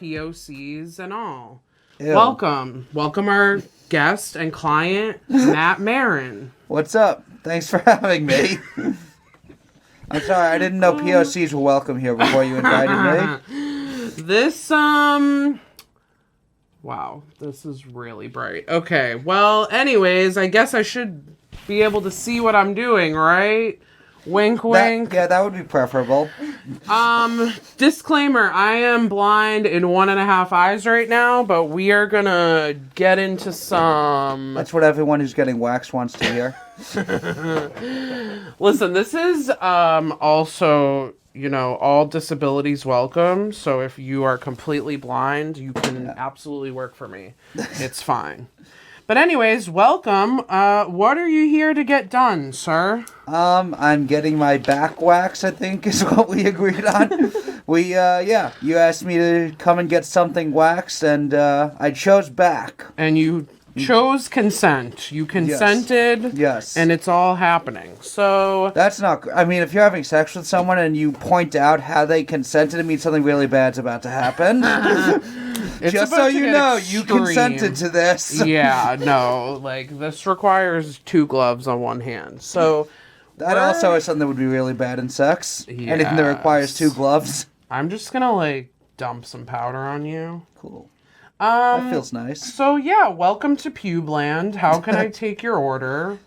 POCs and all. Ew. Welcome our guest and client, Matt Maran. What's up? Thanks for having me. I'm sorry, I didn't know POCs were welcome here before you invited me. This, wow, this is really bright. Okay, well, anyways, I guess I should be able to see what I'm doing, right? Wink, wink. That would be preferable. Disclaimer, I am blind in 1.5 eyes right now, but we are gonna get into some... That's what everyone who's getting waxed wants to hear. Listen, this is, also, you know, all disabilities welcome, so if you are completely blind, you can absolutely work for me. It's fine. But anyways, welcome. What are you here to get done, sir? I'm getting my back wax, I think, is what we agreed on. You asked me to come and get something waxed, and I chose back. And you chose consent. You consented. Yes. And it's all happening. So... That's not... I mean, if you're having sex with someone and you point out how they consented, it means something really bad's about to happen. Just so you know, you consented to this. Yeah, no, like, this requires 2 gloves on one hand. So... That also is something that would be really bad in sex. Yes. Anything that requires 2 gloves. I'm just gonna, like, dump some powder on you. Cool. That feels nice. So, yeah, welcome to Pubeland. How can I take your order?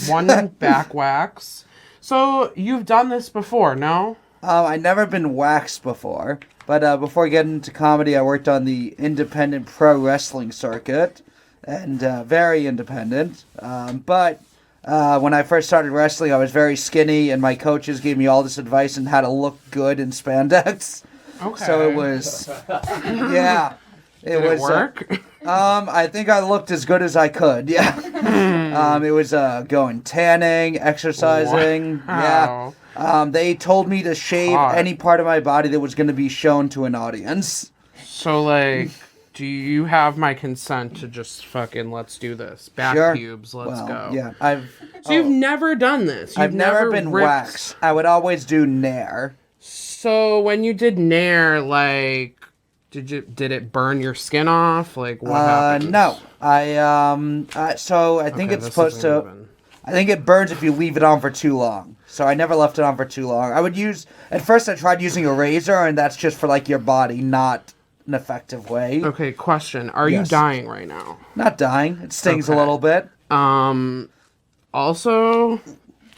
1 back wax. So, you've done this before, no? I've never been waxed before. But before getting into comedy, I worked on the independent pro wrestling circuit. And very independent. But when I first started wrestling, I was very skinny. And my coaches gave me all this advice on how to look good in spandex. Okay. So it was... Yeah. Did it work? I think I looked as good as I could, yeah. It was going tanning, exercising, wow. Yeah. They told me to shave any part of my body that was going to be shown to an audience. So, like, do you have my consent to just fucking let's do this? Back pubes, let's go. Yeah, you've never done this? I've never been waxed. I would always do Nair. So, when you did Nair, like... Did it burn your skin off? Like, what happened? No. I think it's supposed to... I think it burns if you leave it on for too long. So I never left it on for too long. At first I tried using a razor, and that's just for, like, your body, not an effective way. Okay, question. Are you dying right now? Not dying. It stings a little bit. Also...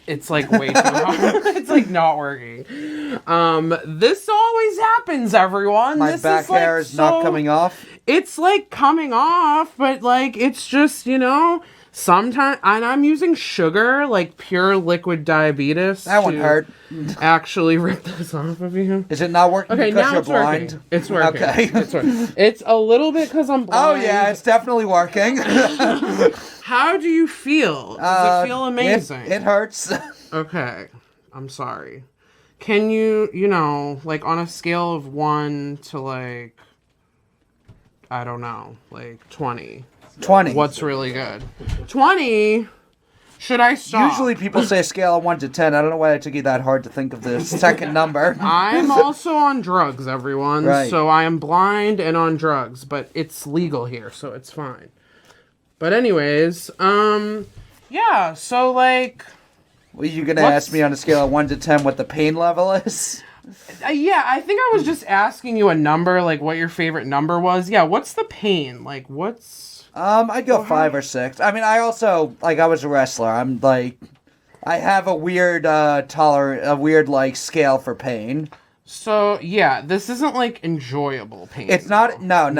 It's, like, way too hard. It's, like, not working. This always happens, everyone. My back hair is not coming off? It's, like, coming off, but, like, it's just, you know, sometimes... And I'm using sugar, like, pure liquid diabetes. That won't hurt. Actually rip this off of you. Is it not working because you're blind? Working. It's working. Okay. It's working. It's a little bit because I'm blind. Oh, yeah, it's definitely working. How do you feel? Does it feel amazing? It hurts. Okay. I'm sorry. Can you, you know, like on a scale of 1 to like, I don't know, like 20. 20. What's really good? 20? Should I stop? Usually people say a scale of 1 to 10. I don't know why it took you that hard to think of the second number. I'm also on drugs, everyone. Right. So I am blind and on drugs, but it's legal here, so it's fine. But anyways, yeah, so like... Were you going to ask me on a scale of 1 to 10 what the pain level is? Yeah, I think I was just asking you a number, like what your favorite number was. Yeah, what's the pain? Like, what's... I'd go 5 or 6. I mean, I also, like, I was a wrestler. I'm, like... I have a weird, like, scale for pain. So, yeah, this isn't, like, enjoyable pain. It's not, no,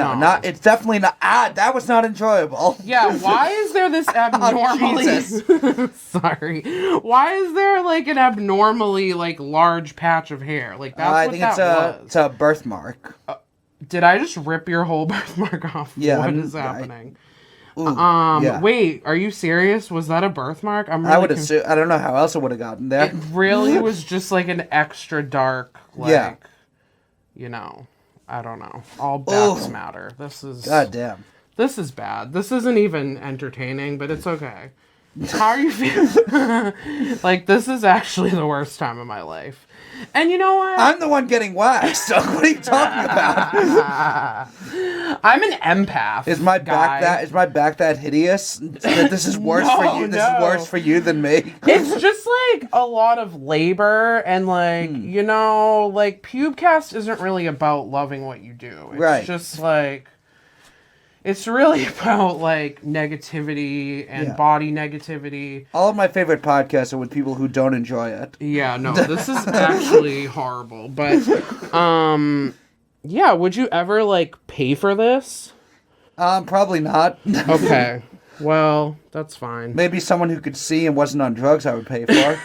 it's definitely not, that was not enjoyable. Yeah, why is there this abnormally... Oh, sorry. Why is there, like, an abnormally, like, large patch of hair? Like, that's what that was. It's a birthmark. Did I just rip your whole birthmark off? Yeah. What is happening? Yeah. Wait, are you serious? Was that a birthmark? I'm really I would assume. I don't know how else it would have gotten there. It really was just like an extra dark, like, you know, I don't know. All backs matter. This is... God damn. This is bad. This isn't even entertaining, but it's okay. How are you feeling? Like, this is actually the worst time of my life. And you know what? I'm the one getting waxed. So what are you talking about? I'm an empath. Is my back that hideous? That this is worse for you. This is worse for you than me. It's just like a lot of labor and like you know, like Pubecast isn't really about loving what you do. It's just like it's really about like negativity and body negativity. All of my favorite podcasts are with people who don't enjoy it. Yeah, no, this is actually horrible. But yeah, would you ever like pay for this? Probably not. Okay. Well, that's fine. Maybe someone who could see and wasn't on drugs I would pay for.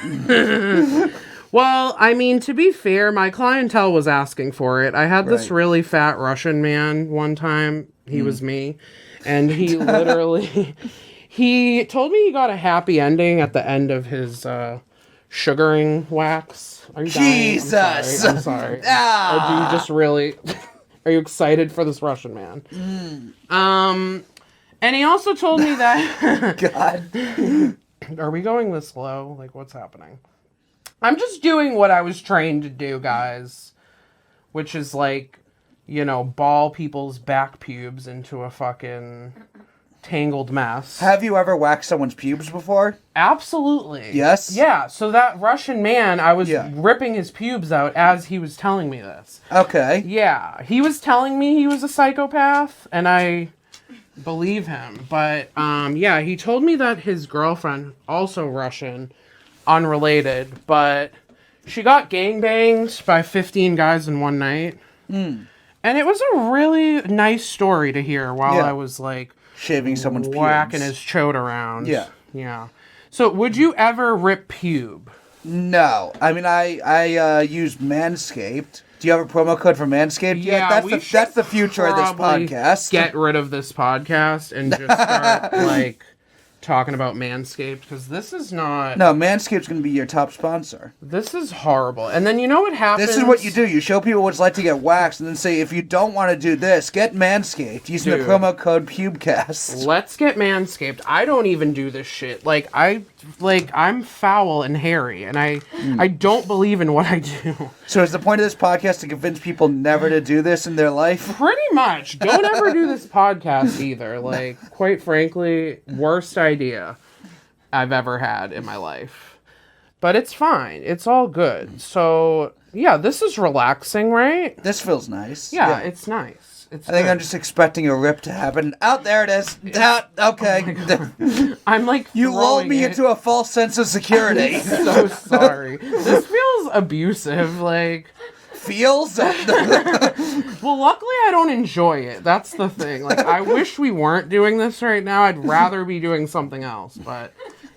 Well, I mean, to be fair, my clientele was asking for it. I had this really fat Russian man one time. He was me. And he literally... he told me he got a happy ending at the end of his sugaring wax. Are you dying? Jesus! I'm sorry. Or do you just really... Are you excited for this Russian man? And he also told me that... God. Are we going this low? Like, what's happening? I'm just doing what I was trained to do, guys. Which is like, you know, ball people's back pubes into a fucking tangled mess. Have you ever waxed someone's pubes before? Absolutely. Yes? Yeah, so that Russian man, I was ripping his pubes out as he was telling me this. Okay. Yeah, he was telling me he was a psychopath, and I believe him. But, yeah, he told me that his girlfriend, also Russian, unrelated, but she got gangbanged by 15 guys in one night. And it was a really nice story to hear while I was, like... Shaving someone's pubes. Whacking his chode around. Yeah. Yeah. So, would you ever rip pube? No. I mean, I use Manscaped. Do you have a promo code for Manscaped? Yeah, that's the future of this podcast. Get rid of this podcast and just start, like... talking about Manscaped, because this is not... No, Manscaped's going to be your top sponsor. This is horrible. And then you know what happens? This is what you do. You show people what it's like to get waxed, and then say, if you don't want to do this, get Manscaped using the promo code Pubecast. Let's get Manscaped. I don't even do this shit. I'm foul and hairy, and I don't believe in what I do. So is the point of this podcast to convince people never to do this in their life? Pretty much. Don't ever do this podcast either. Like, quite frankly, worst idea I've ever had in my life. But it's fine. It's all good. So, yeah, this is relaxing, right? This feels nice. Yeah. It's nice. I think I'm just expecting a rip to happen. Out there it is. Okay. Oh I'm like you lulled me into a false sense of security. I'm so sorry. This feels abusive. Like feels. Well, luckily I don't enjoy it. That's the thing. Like I wish we weren't doing this right now. I'd rather be doing something else. But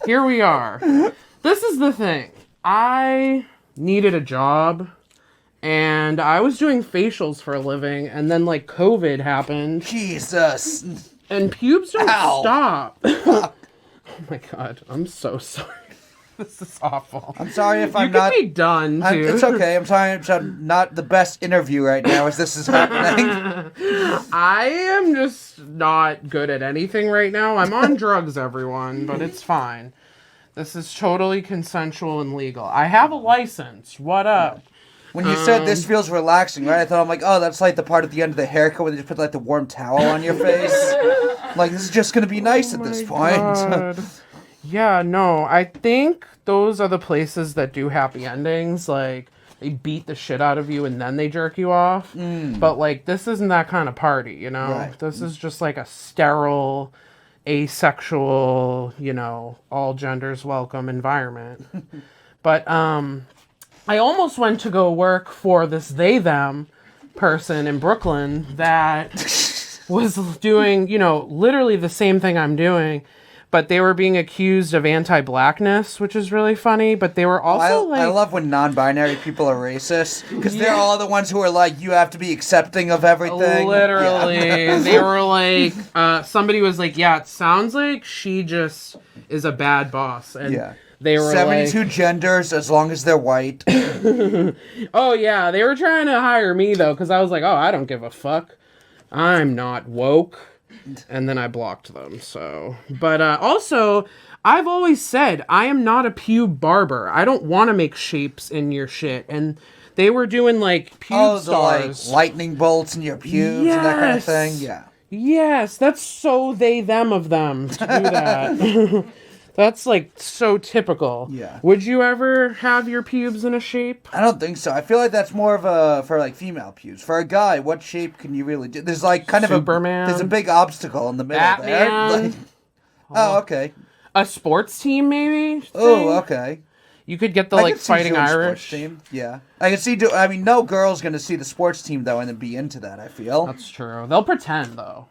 here we are. This is the thing. I needed a job. And I was doing facials for a living, and then, like, COVID happened. Jesus. And pubes don't stop. Oh, my God. I'm so sorry. This is awful. I'm sorry if I'm not... You can be done, too. It's okay. I'm sorry I'm not the best interview right now as this is happening. I am just not good at anything right now. I'm on drugs, everyone, but it's fine. This is totally consensual and legal. I have a license. What up? When you said this feels relaxing, right? I thought, I'm like, oh, that's like the part at the end of the haircut where they just put like the warm towel on your face. Like, this is just going to be nice at this point. Yeah, no, I think those are the places that do happy endings. Like, they beat the shit out of you and then they jerk you off. But, like, this isn't that kind of party, you know? Right. This is just like a sterile, asexual, you know, all genders welcome environment. But, I almost went to go work for this they-them person in Brooklyn that was doing, you know, literally the same thing I'm doing, but they were being accused of anti-blackness, which is really funny, but they were also I love when non-binary people are racist, because they're all the ones who are like, you have to be accepting of everything. Literally. Yeah. They were like, somebody was like, yeah, it sounds like she just is a bad boss. And they were 72 genders as long as they're white. Oh, yeah. They were trying to hire me, though, because I was like, oh, I don't give a fuck. I'm not woke. And then I blocked them, so. But also, I've always said, I am not a pube barber. I don't want to make shapes in your shit. And they were doing, like, pube stars. Like, lightning bolts in your pubes and that kind of thing? Yeah. Yes, that's so they, them of them to do that. That's, like, so typical. Yeah. Would you ever have your pubes in a shape? I don't think so. I feel like that's more of for, like, female pubes. For a guy, what shape can you really do? There's, like, kind Superman. There's a big obstacle in the middle there. Batman. Like, oh, okay. A sports team, maybe? Oh, okay. You could get the, I like, could see Fighting doing Irish. Sports team. Yeah. I can see, I mean, no girl's going to see the sports team, though, and then be into that, I feel. That's true. They'll pretend, though.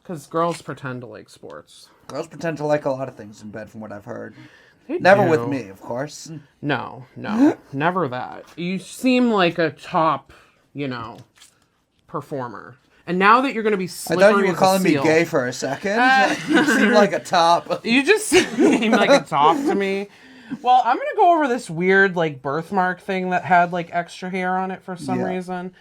Because girls pretend to like sports. Girls pretend to like a lot of things in bed, from what I've heard. They Never do. with me, of course. No, never that. You seem like a top, performer. And now that you're going to be I slippery thought you were calling me gay for a second. You seem like a top. You just seem like a top to me. Well, I'm going to go over this weird, like, birthmark thing that had, like, extra hair on it for some reason.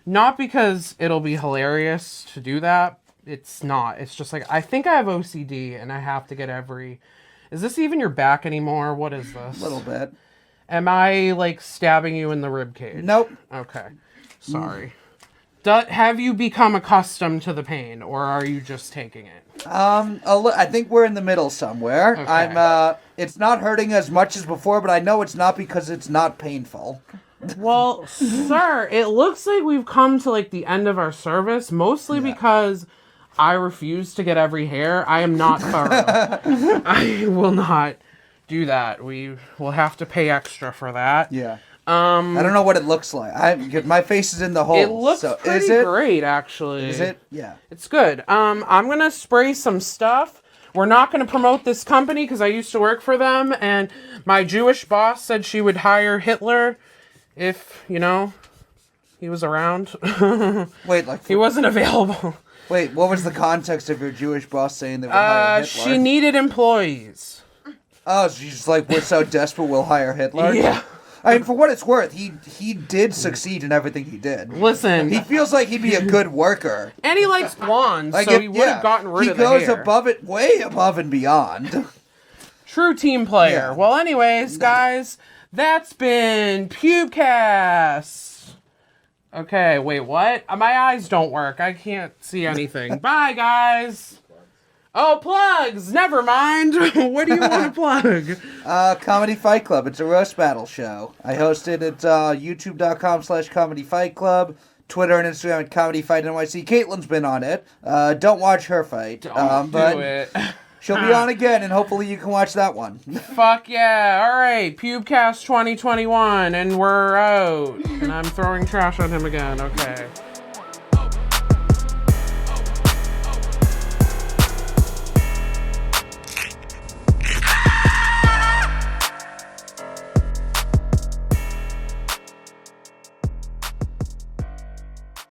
Not because it'll be hilarious to do that. It's not. It's just, like, I think I have OCD, and I have to get every... Is this even your back anymore? What is this? A little bit. Am I, like, stabbing you in the rib cage? Nope. Okay. Sorry. Have you become accustomed to the pain, or are you just taking it? I think we're in the middle somewhere. Okay. It's not hurting as much as before, but I know it's not because it's not painful. Well, sir, it looks like we've come to, like, the end of our service, mostly because I refuse to get every hair. I am not thorough. I will not do that. We will have to pay extra for that. Yeah. I don't know what it looks like. My face is in the hole. It looks pretty great, actually. Is it? Yeah. It's good. I'm going to spray some stuff. We're not going to promote this company because I used to work for them, and my Jewish boss said she would hire Hitler if, he was around. Wait, like... He wasn't available. Wait, what was the context of your Jewish boss saying they would hire Hitler? She needed employees. Oh, so she's like, we're so desperate we'll hire Hitler? Yeah. I mean, for what it's worth, he did succeed in everything he did. Listen. He feels like he'd be a good worker. And he likes blondes, so he would have gotten rid of the hair. He goes way above and beyond. True team player. Yeah. Well, anyways, guys, that's been Pubecast. Okay, wait, what? My eyes don't work. I can't see anything. Bye, guys. Oh, plugs! Never mind. What do you want to plug? Comedy Fight Club. It's a roast battle show. I host it at youtube.com/Comedy Fight Club. Twitter and Instagram at Comedy Fight NYC. Caitlin's been on it. Don't watch her fight. Don't do it. She'll be on again, and hopefully you can watch that one. Fuck yeah. All right. Pubecast 2021, and we're out. And I'm throwing trash on him again. Okay.